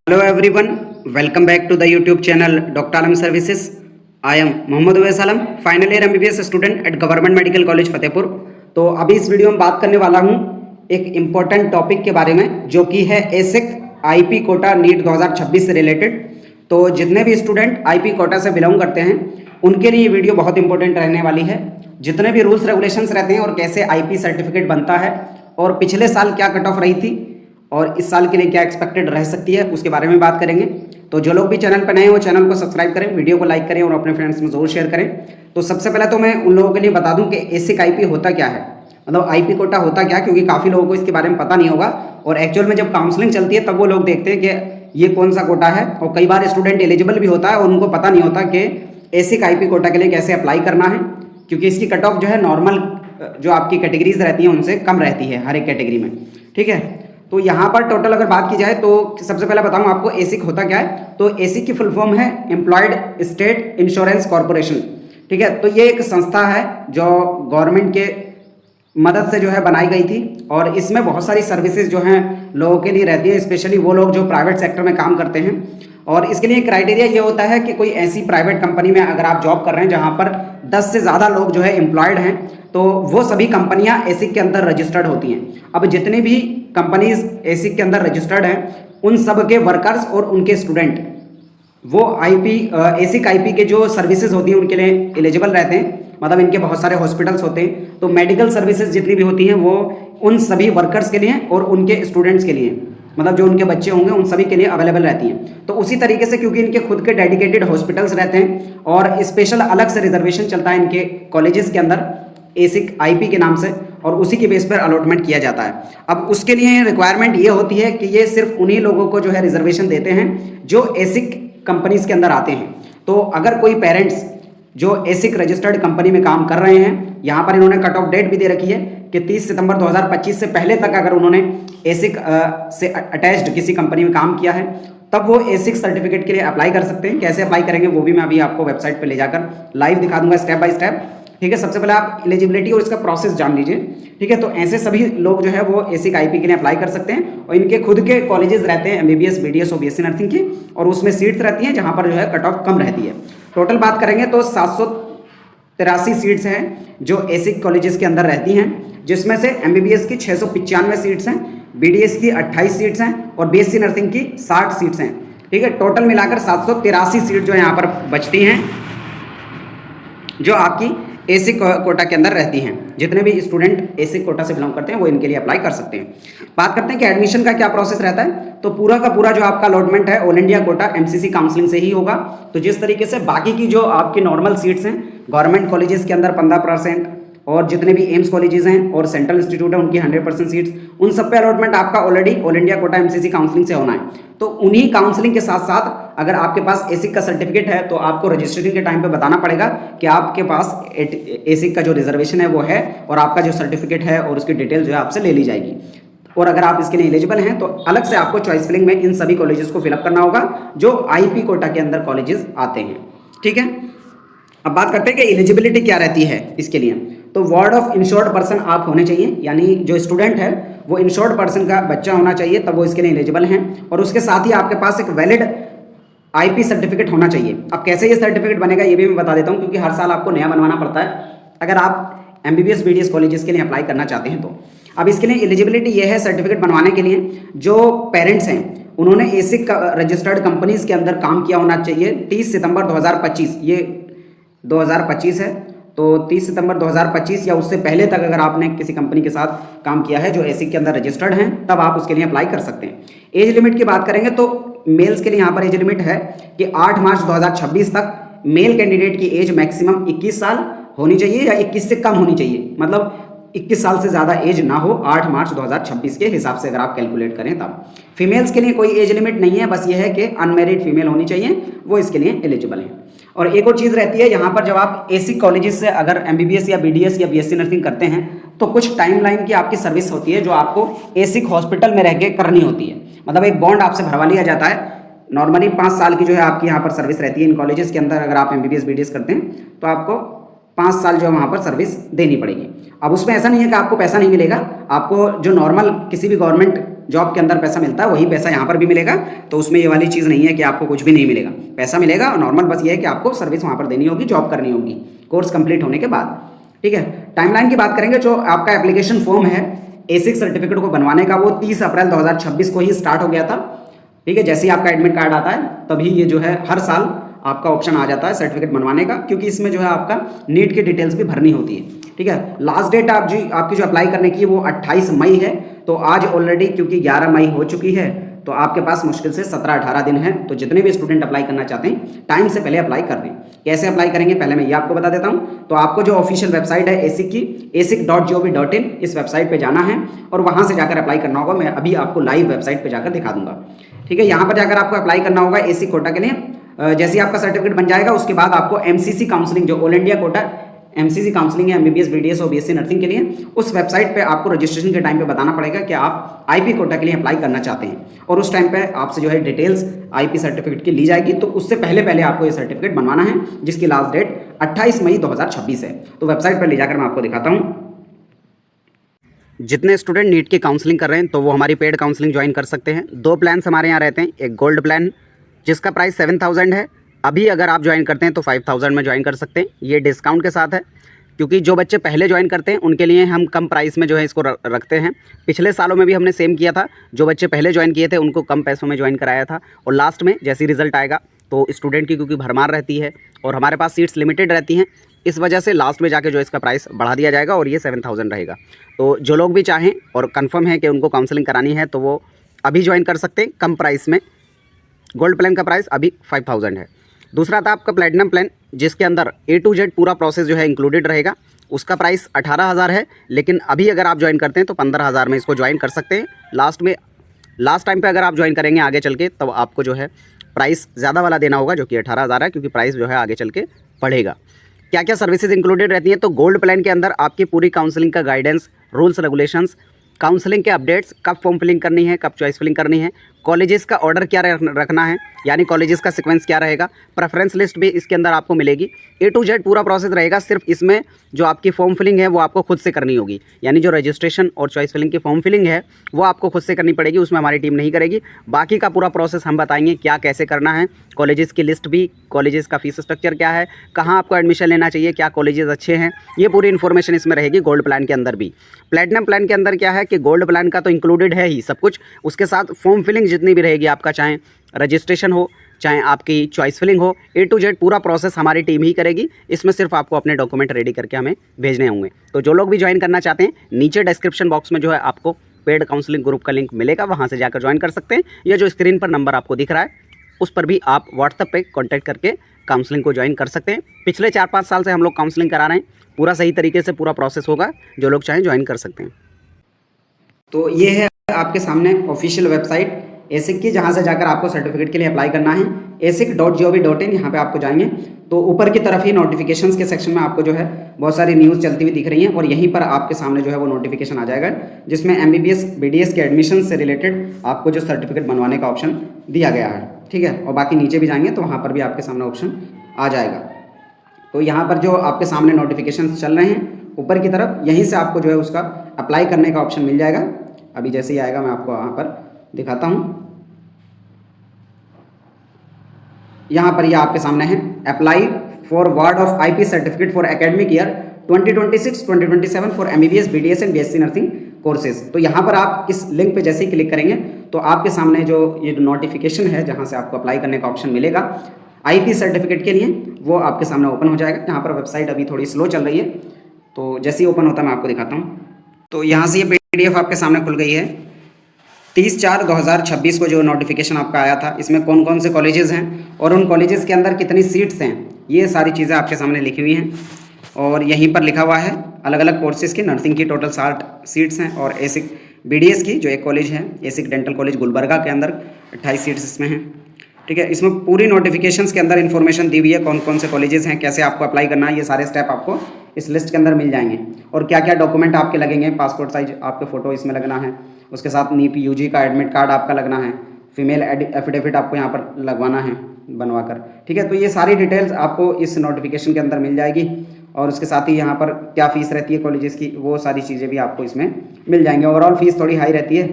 Hello everyone, welcome back to the YouTube channel Dr. Alam Services. I am Mohammad Uwais Alam, final year MBBS student at Government Medical College Fatehpur. तो अभी इस video में बात करने वाला हूँ एक इम्पोर्टेंट टॉपिक के बारे में जो कि है एसिक आईपी कोटा नीट 2026 से रिलेटेड। तो जितने भी स्टूडेंट आईपी कोटा से बिलोंग करते हैं उनके लिए ये वीडियो बहुत इंपॉर्टेंट रहने वाली है। जितने भी रूल्स रेगुलेशंस रहते हैं और कैसे आईपी सर्टिफिकेट बनता है और पिछले साल क्या कट ऑफ रही थी और इस साल के लिए क्या एक्सपेक्टेड रह सकती है उसके बारे में बात करेंगे। तो जो लोग भी चैनल पर नए हो चैनल को सब्सक्राइब करें, वीडियो को लाइक करें और अपने फ्रेंड्स में ज़रूर शेयर करें। तो सबसे पहले तो मैं उन लोगों के लिए बता दूं कि एसिक आईपी होता क्या है, मतलब आईपी कोटा होता क्या, क्योंकि काफ़ी लोगों को इसके बारे में पता नहीं होगा और एक्चुअल में जब काउंसलिंग चलती है तब वो लोग देखते हैं कि ये कौन सा कोटा है। और कई बार स्टूडेंट एलिजिबल भी होता है और उनको पता नहीं होता कि एसिक आईपी कोटा के लिए कैसे अप्लाई करना है, क्योंकि इसकी कट ऑफ जो है नॉर्मल जो आपकी कैटेगरीज रहती हैं उनसे कम रहती है हर एक कैटेगरी में। ठीक है, तो यहाँ पर टोटल अगर बात की जाए तो सबसे पहले बताऊँ आपको एसिक होता क्या है। तो एसिक की फुल फॉर्म है एम्प्लॉयड स्टेट इंश्योरेंस कॉरपोरेशन। ठीक है, तो ये एक संस्था है जो गवर्नमेंट के मदद से जो है बनाई गई थी और इसमें बहुत सारी सर्विसेज जो हैं लोगों के लिए रहती है, स्पेशली वो लोग जो प्राइवेट सेक्टर में काम करते हैं। और इसके लिए क्राइटेरिया ये होता है कि कोई ऐसी प्राइवेट कंपनी में अगर आप जॉब कर रहे हैं जहाँ पर 10 से ज़्यादा लोग जो है एम्प्लॉयड हैं तो वो सभी कंपनियाँ एसिक के अंदर रजिस्टर्ड होती हैं। अब जितनी भी कंपनीज एसिक के अंदर रजिस्टर्ड हैं उन सब के वर्कर्स और उनके स्टूडेंट वो एसिक आईपी के जो सर्विसेज होती हैं उनके लिए एलिजिबल रहते हैं। मतलब इनके बहुत सारे हॉस्पिटल्स होते हैं, तो मेडिकल सर्विसेज जितनी भी होती हैं वो उन सभी वर्कर्स के लिए और उनके स्टूडेंट्स के लिए, मतलब जो उनके बच्चे होंगे उन सभी के लिए अवेलेबल रहती हैं। तो उसी तरीके से क्योंकि इनके खुद के डेडिकेटेड हॉस्पिटल्स रहते हैं और स्पेशल अलग से रिजर्वेशन चलता है इनके कॉलेजेस के अंदर एसिक आईपी के नाम से और उसी के बेस पर अलॉटमेंट किया जाता है। अब उसके लिए रिक्वायरमेंट ये होती है कि ये सिर्फ उन्हीं लोगों को जो है रिजर्वेशन देते हैं जो एसिक कंपनीज के अंदर आते हैं। तो अगर कोई पेरेंट्स जो एसिक रजिस्टर्ड कंपनी में काम कर रहे हैं, यहाँ पर इन्होंने कट ऑफ डेट भी दे रखी है कि 30 सितंबर 2025 से पहले तक अगर उन्होंने एसिक से अटैच्ड किसी कंपनी में काम किया है तब वो एसिक सर्टिफिकेट के लिए अप्लाई कर सकते हैं। कैसे अप्लाई करेंगे वो भी मैं अभी आपको वेबसाइट पे ले जाकर लाइव दिखा दूंगा स्टेप बाय स्टेप। ठीक है, सबसे पहले आप एलिजिबिलिटी और इसका प्रोसेस जान लीजिए। ठीक है, तो ऐसे सभी लोग जो है वो एसिक आईपी के लिए अप्लाई कर सकते हैं और इनके खुद के कॉलेजेस रहते हैं एमबीबीएस, बीडीएस और बीएससी नर्सिंग की, और उसमें सीट्स रहती हैं जहाँ पर जो है कट ऑफ कम रहती है। टोटल बात करेंगे तो 783 सीट्स हैं जो एसिक कॉलेजेस के अंदर रहती हैं, जिसमें से एमबीबीएस की 695 सीट्स हैं, बीडीएस की 28 सीट्स हैं और बीएससी नर्सिंग की 60 सीट्स हैं। ठीक है, टोटल मिलाकर 783 सीट जो यहाँ पर बचती हैं जो आपकी एसिक कोटा के अंदर रहती हैं। जितने भी स्टूडेंट एसिक कोटा से बिलोंग करते हैं वो इनके लिए अप्लाई कर सकते हैं। बात करते हैं कि एडमिशन का क्या प्रोसेस रहता है। तो पूरा का पूरा जो आपका अलॉटमेंट है all India quota MCC counselling से ही होगा। तो जिस तरीके से बाकी की जो आपकी नॉर्मल सीट्स हैं गवर्नमेंट कॉलेजेस के अंदर 15% और जितने भी एम्स कॉलेजेस हैं और सेंट्रल इंस्टीट्यूट है उनकी 100% सीट्स, उन सब पे अलॉटमेंट आपका already all India quota MCC counselling से होना है। तो उन्हीं काउंसलिंग के साथ साथ अगर आपके पास एसिक का सर्टिफिकेट है तो आपको रजिस्ट्रेशन के टाइम पे बताना पड़ेगा कि आपके पास एसिक का जो रिजर्वेशन है वो है और आपका जो सर्टिफिकेट है और उसकी डिटेल जो है आपसे ले ली जाएगी। और अगर आप इसके लिए एलिजिबल हैं तो अलग से आपको चॉइस फिलिंग में इन सभी कॉलेजेस को फिलअप करना होगा जो आईपी कोटा के अंदर कॉलेजेस आते हैं। ठीक है, अब बात करते हैं कि एलिजिबिलिटी क्या रहती है इसके लिए। तो वार्ड ऑफ इंश्योर्ड पर्सन आप होने चाहिए, यानी जो स्टूडेंट है वो इंश्योर्ड पर्सन का बच्चा होना चाहिए तब वो इसके लिए एलिजिबल हैं। और उसके साथ ही आपके पास एक वैलिड आईपी सर्टिफिकेट होना चाहिए। अब कैसे ये सर्टिफिकेट बनेगा ये भी मैं बता देता हूँ, क्योंकि हर साल आपको नया बनवाना पड़ता है अगर आप एमबीबीएस बीडीएस कॉलेजेस के लिए अप्लाई करना चाहते हैं। तो अब इसके लिए एलिजिबिलिटी ये है सर्टिफिकेट बनवाने के लिए जो पेरेंट्स हैं उन्होंने एसिक रजिस्टर्ड कंपनीज के अंदर काम किया होना चाहिए 30 सितंबर 2025, ये 2025 है तो 30 सितंबर 2025 या उससे पहले तक अगर आपने किसी कंपनी के साथ काम किया है जो एसिक के अंदर रजिस्टर्ड हैं तब आप उसके लिए अप्लाई कर सकते हैं। एज लिमिट की बात करेंगे तो मेल्स के लिए यहाँ पर एज लिमिट है कि 8 मार्च 2026 तक मेल कैंडिडेट की एज मैक्सिमम 21 साल होनी चाहिए या 21 से कम होनी चाहिए, मतलब 21 साल से ज़्यादा एज ना हो 8 मार्च 2026 के हिसाब से अगर आप कैलकुलेट करें तब। फीमेल्स के लिए कोई एज लिमिट नहीं है, बस ये है कि अनमेरिड फीमेल होनी चाहिए, वो इसके लिए एलिजिबल है। और एक और चीज़ रहती है यहाँ पर जब आप एसिक कॉलेजेस से अगर एमबीबीएस या बीडीएस या बीएससी नर्सिंग करते हैं तो कुछ टाइमलाइन की आपकी सर्विस होती है जो आपको एसिक हॉस्पिटल में रह के करनी होती है। मतलब एक बॉन्ड आपसे भरवा लिया जाता है। नॉर्मली 5 साल की जो है आपकी यहाँ पर सर्विस रहती है इन कॉलेजेस के अंदर। अगर आप एमबीबीएस बीडीएस करते हैं तो आपको 5 साल जो है वहाँ पर सर्विस देनी पड़ेगी। अब उसमें ऐसा नहीं है कि आपको पैसा नहीं मिलेगा, आपको जो नॉर्मल किसी भी गवर्नमेंट जॉब के अंदर पैसा मिलता है वही पैसा यहाँ पर भी मिलेगा। तो उसमें ये वाली चीज़ नहीं है कि आपको कुछ भी नहीं मिलेगा, पैसा मिलेगा। और नॉर्मल बस ये है कि आपको सर्विस वहाँ पर देनी होगी, जॉब करनी होगी कोर्स कंप्लीट होने के बाद। ठीक है, टाइमलाइन की बात करेंगे। जो आपका एप्लीकेशन फॉर्म है एसिक सर्टिफिकेट को बनवाने का वो 30 अप्रैल 2026 को ही स्टार्ट हो गया था। ठीक है, जैसे ही आपका एडमिट कार्ड आता है तभी ये जो है हर साल आपका ऑप्शन आ जाता है सर्टिफिकेट बनवाने का, क्योंकि इसमें जो है आपका नीट की डिटेल्स भी भरनी होती है। ठीक है, लास्ट डेट आपकी जो अप्लाई करने की है वो 28 मई है। तो आज ऑलरेडी क्योंकि 11 मई हो चुकी है तो आपके पास मुश्किल से 17-18 दिन है। तो जितने भी स्टूडेंट अप्लाई करना चाहते हैं टाइम से पहले अप्लाई कर दें। कैसे अप्लाई करेंगे पहले मैं ये आपको बता देता हूँ। तो आपको जो ऑफिशियल वेबसाइट है एसिक की asic.gov.in इस वेबसाइट पे जाना है और वहाँ से जाकर अप्लाई करना होगा। मैं अभी आपको लाइव वेबसाइट पे जाकर दिखा दूंगा। ठीक है, यहाँ पर जाकर आपको अप्लाई करना होगा एसिक कोटा के लिए। जैसे ही आपका सर्टिफिकेट बन जाएगा उसके बाद आपको एमसीसी काउंसलिंग, जो all India quota MCC counselling है एमबीबीएस बीडीएस और बीएससी नर्सिंग के लिए, उस वेबसाइट पे आपको रजिस्ट्रेशन के टाइम पे बताना पड़ेगा कि आप आईपी कोटा के लिए अप्लाई करना चाहते हैं। और उस टाइम पे आपसे जो है डिटेल्स आईपी सर्टिफिकेट की ली जाएगी। तो उससे पहले पहले आपको ये सर्टिफिकेट बनवाना है जिसकी लास्ट डेट 28 मई 2026 है। तो वेबसाइट पर ले जाकर मैं आपको दिखाता हूँ। जितने स्टूडेंट नीट की काउंसलिंग कर रहे हैं तो वो हमारी पेड काउंसलिंग ज्वाइन कर सकते हैं। 2 प्लान्स हमारे यहाँ रहते हैं। एक गोल्ड प्लान जिसका प्राइस 7000 है, अभी अगर आप ज्वाइन करते हैं तो 5000 में ज्वाइन कर सकते हैं। ये डिस्काउंट के साथ है क्योंकि जो बच्चे पहले ज्वाइन करते हैं उनके लिए हम कम प्राइस में जो है इसको रखते हैं। पिछले सालों में भी हमने सेम किया था, जो बच्चे पहले ज्वाइन किए थे उनको कम पैसों में ज्वाइन कराया था। और लास्ट में जैसे रिजल्ट आएगा तो स्टूडेंट की क्योंकि भरमार रहती है और हमारे पास सीट्स लिमिटेड रहती हैं, इस वजह से लास्ट में जाके जो इसका प्राइस बढ़ा दिया जाएगा और ये 7000 रहेगा। तो जो लोग भी चाहें और कंफर्म है कि उनको काउंसलिंग करानी है तो वो अभी ज्वाइन कर सकते हैं कम प्राइस में। गोल्ड प्लान का प्राइस अभी 5000 है। दूसरा था आपका प्लेटिनम प्लान जिसके अंदर A to Z पूरा प्रोसेस जो है इंक्लूडेड रहेगा। उसका प्राइस 18000 है, लेकिन अभी अगर आप ज्वाइन करते हैं तो 15000 में इसको ज्वाइन कर सकते हैं। लास्ट टाइम पे अगर आप ज्वाइन करेंगे आगे चल के तब आपको जो है प्राइस ज़्यादा वाला देना होगा जो कि 18000 है, क्योंकि प्राइस जो है आगे चल के बढ़ेगा। क्या क्या सर्विसेज इंक्लूडेड रहती हैं? तो गोल्ड प्लान के अंदर आपकी पूरी काउंसलिंग का गाइडेंस, रूल्स रेगुलेशंस, काउंसलिंग के अपडेट्स, कब फॉर्म फिलिंग करनी है, कब चॉइस फिलिंग करनी है, कॉलेजेस का ऑर्डर क्या रखना है, यानी कॉलेजेस का सीक्वेंस क्या रहेगा, प्रेफरेंस लिस्ट भी इसके अंदर आपको मिलेगी। A to Z पूरा प्रोसेस रहेगा। सिर्फ इसमें जो आपकी फॉर्म फिलिंग है वो आपको खुद से करनी होगी, यानी जो रजिस्ट्रेशन और चॉइस फिलिंग की फॉर्म फिलिंग है वो आपको खुद से करनी पड़ेगी, उसमें हमारी टीम नहीं करेगी। बाकी का पूरा प्रोसेस हम बताएंगे क्या कैसे करना है, कॉलेजेस की लिस्ट भी, कॉलेजेस का फीस स्ट्रक्चर क्या है, कहाँ आपको एडमिशन लेना चाहिए, क्या कॉलेजेस अच्छे हैं, ये पूरी इन्फॉर्मेशन इसमें रहेगी गोल्ड प्लान के अंदर भी। प्लेटिनम प्लान के अंदर क्या है कि गोल्ड प्लान का तो इंक्लूडेड है ही सब कुछ, उसके साथ फॉर्म फिलिंग जितनी भी रहेगी आपका, चाहे रजिस्ट्रेशन हो चाहे आपकी चॉइस फिलिंग हो, A to Z पूरा प्रोसेस हमारी टीम ही करेगी। इसमें सिर्फ आपको अपने डॉक्यूमेंट रेडी करके हमें भेजने होंगे। तो जो लोग भी ज्वाइन करना चाहते हैं नीचे डिस्क्रिप्शन बॉक्स में जो है आपको पेड काउंसलिंग ग्रुप का लिंक मिलेगा, वहाँ से जाकर ज्वाइन कर सकते हैं। या जो स्क्रीन पर नंबर आपको दिख रहा है उस पर भी आप व्हाट्सएप पे कॉन्टैक्ट करके काउंसलिंग को ज्वाइन कर सकते हैं। पिछले 4-5 साल से हम लोग काउंसलिंग करा रहे हैं, पूरा सही तरीके से पूरा प्रोसेस होगा, जो लोग चाहें ज्वाइन कर सकते हैं। तो ये है आपके सामने ऑफिशियल वेबसाइट एसिक की, जहाँ से जाकर आपको सर्टिफिकेट के लिए अप्लाई करना है। asic.gov.in यहाँ पे आपको जाएंगे तो ऊपर की तरफ ही नोटिफिकेशंस के सेक्शन में आपको जो है बहुत सारी न्यूज़ चलती हुई दिख रही हैं और यहीं पर आपके सामने जो है वो नोटिफिकेशन आ जाएगा जिसमें MBBS BDS के एडमिशन से रिलेटेड आपको जो सर्टिफिकेट बनवाने का ऑप्शन दिया गया है। ठीक है, और बाकी नीचे भी जाएंगे तो वहाँ पर भी आपके सामने ऑप्शन आ जाएगा। तो यहाँ पर जो आपके सामने नोटिफिकेशन चल रहे हैं ऊपर की तरफ, यहीं से आपको जो है उसका अप्लाई करने का ऑप्शन मिल जाएगा। अभी जैसे ही आएगा मैं आपको वहाँ पर दिखाता हूँ। यहाँ पर ये आपके सामने है, apply for ward of IP certificate for academic year 2026-2027 for MBBS BDS and BSc nursing courses. तो यहाँ पर आप इस लिंक पे जैसे ही क्लिक करेंगे तो आपके सामने जो ये नोटिफिकेशन है जहाँ से आपको अप्लाई करने का ऑप्शन मिलेगा IP सर्टिफिकेट के लिए, वो आपके सामने ओपन हो जाएगा। यहाँ पर वेबसाइट अभी थोड़ी स्लो चल रही है, तो जैसे ही ओपन होता है मैं आपको दिखाता हूँ। तो यहाँ से ये PDF आपके सामने खुल गई है। 30/4/2026 को जो नोटिफिकेशन आपका आया था, इसमें कौन कौन से कॉलेजेस हैं और उन कॉलेजेस के अंदर कितनी सीट्स हैं, ये सारी चीज़ें आपके सामने लिखी हुई हैं। और यहीं पर लिखा हुआ है अलग अलग कोर्सेज़ की नर्सिंग की टोटल 60 सीट्स हैं और एसिक BDS की जो एक कॉलेज है एसिक डेंटल कॉलेज गुलबर्गा के अंदर 28 सीट्स इसमें हैं। ठीक है, इसमें पूरी नोटिफिकेशंस के अंदर इन्फॉर्मेशन दी हुई है, कौन कौन से कॉलेजेस हैं, कैसे आपको अप्लाई करना है, ये सारे स्टेप आपको इस लिस्ट के अंदर मिल जाएंगे। और क्या क्या डॉक्यूमेंट आपके लगेंगे, पासपोर्ट साइज आपके फ़ोटो इसमें लगना है, उसके साथ नीट UG का एडमिट कार्ड आपका लगना है, फीमेल एफिडेविट आपको यहाँ पर लगवाना है बनवा कर। ठीक है, तो ये सारी डिटेल्स आपको इस नोटिफिकेशन के अंदर मिल जाएगी और उसके साथ ही यहाँ पर क्या फ़ीस रहती है कॉलेजेस की, वो सारी चीज़ें भी आपको इसमें मिल जाएंगी। ओवरऑल फ़ीस थोड़ी हाई रहती है,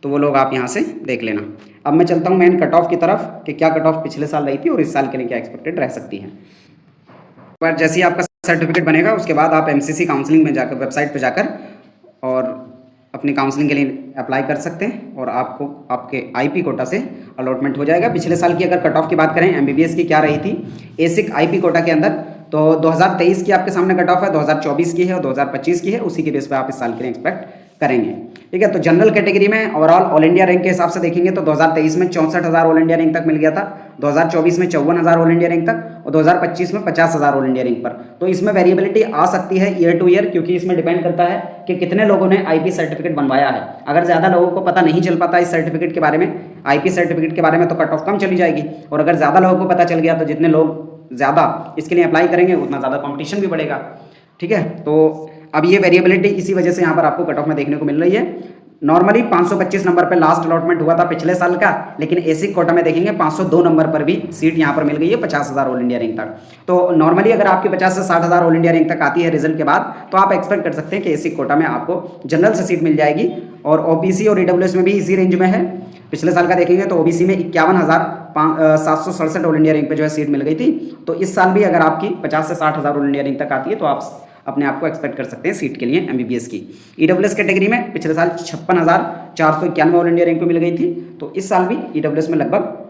तो वो लोग आप यहाँ से देख लेना। अब मैं चलता हूँ मेन कट ऑफ की तरफ कि क्या कट ऑफ पिछले साल रही थी और इस साल के लिए क्या एक्सपेक्टेड रह सकती है। पर जैसे ही आपका सर्टिफिकेट बनेगा उसके बाद आप MCC काउंसलिंग में जाकर वेबसाइट पर जाकर और अपनी काउंसलिंग के लिए अप्लाई कर सकते हैं और आपको आपके IP कोटा से अलॉटमेंट हो जाएगा। पिछले साल की अगर कट ऑफ की बात करें MBBS की क्या रही थी एसिक IP कोटा के अंदर, तो 2023 की आपके सामने कट ऑफ है, 2024 की है और 2025 की है, उसी के बेस पे आप इस साल के लिए एक्सपेक्ट करेंगे। ठीक है, तो जनरल कैटेगरी में ओवरऑल ऑल इंडिया रैंक के हिसाब से देखेंगे तो 2023 में 64,000 ऑल इंडिया रैंक तक मिल गया था, 2024 में 54,000 ऑल इंडिया रैंक तक और 2025 में 50,000 ऑल इंडिया रैंक पर। तो इसमें वेरिएबिलिटी आ सकती है ईयर टू ईयर, क्योंकि इसमें डिपेंड करता है कि कितने लोगों ने IP सर्टिफिकेट बनवाया है। अगर ज़्यादा लोगों को पता नहीं चल पाता इस सर्टिफिकेट के बारे में, IP सर्टिफिकेट के बारे में, तो कट ऑफ कम चली जाएगी। और अगर ज़्यादा लोगों को पता चल गया तो जितने लोग ज़्यादा इसके लिए अप्लाई करेंगे उतना ज़्यादा कंपटीशन भी बढ़ेगा। ठीक है, तो अब ये वेरिएबिलिटी इसी वजह से यहाँ पर आपको कट ऑफ में देखने को मिल रही है। नॉर्मली 525 नंबर पर लास्ट अलॉटमेंट हुआ था पिछले साल का, लेकिन एसिक कोटा में देखेंगे 502 नंबर पर भी सीट यहाँ पर मिल गई है 50,000 ऑल इंडिया रैंक तक। तो नॉर्मली अगर आपकी 50 से 60,000 ऑल इंडिया रैंक तक आती है रिजल्ट के बाद, तो आप एक्सपेक्ट कर सकते हैं कि एसिक कोटा में आपको जनरल से सीट मिल जाएगी। और OBC और EWS में भी इसी रेंज में है। पिछले साल का देखेंगे तो OBC में 51,767 ऑल इंडिया रैंक पे जो है सीट मिल गई थी। तो इस साल भी अगर आपकी 50 से 60,000 ऑल इंडिया रैंक तक आती है तो आप अपने आप को एक्सपेक्ट कर सकते हैं सीट के लिए MBBS की। EWS कैटेगरी में पिछले साल 56,491 ऑल इंडिया रैंक पे मिल गई थी, तो इस साल भी EWS में लगभग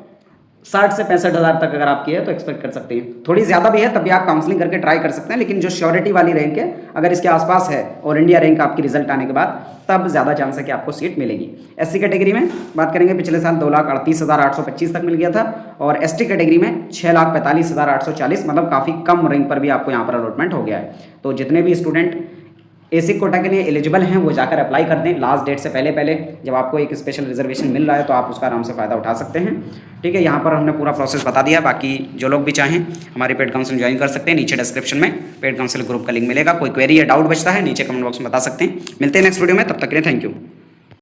60 से 65,000 तक अगर आपकी है तो एक्सपेक्ट कर सकते हैं। थोड़ी ज़्यादा भी है तब भी आप काउंसलिंग करके ट्राई कर सकते हैं, लेकिन जो श्योरिटी वाली रैंक है अगर इसके आसपास है ऑल इंडिया रैंक आपकी रिजल्ट आने के बाद, तब ज़्यादा चांस है कि आपको सीट मिलेगी। SC कैटेगरी में बात करेंगे पिछले साल 2,38,825 तक मिल गया था और ST कैटेगरी में 6,45,840, मतलब काफ़ी कम रैंक पर भी आपको यहाँ पर अलॉटमेंट हो गया है। तो जितने भी स्टूडेंट एसिक कोटा के लिए एलिजिबल हैं वो जाकर अप्लाई कर दें लास्ट डेट से पहले जब आपको एक स्पेशल रिजर्वेशन मिल रहा है तो आप उसका आराम से फ़ायदा उठा सकते हैं। ठीक है, यहाँ पर हमने पूरा प्रोसेस बता दिया। बाकी जो लोग भी चाहें हमारी पेड काउंसिल ज्वाइन कर सकते हैं। नीचे डिस्क्रिप्शन में पेड काउंसिल ग्रुप का लिंक मिलेगा। कोई क्वेरी या डाउट बचता है नीचे कमेंट बॉक्स में बता सकते हैं। मिलते हैं नेक्स्ट वीडियो में, तब तक के लिए थैंक यू।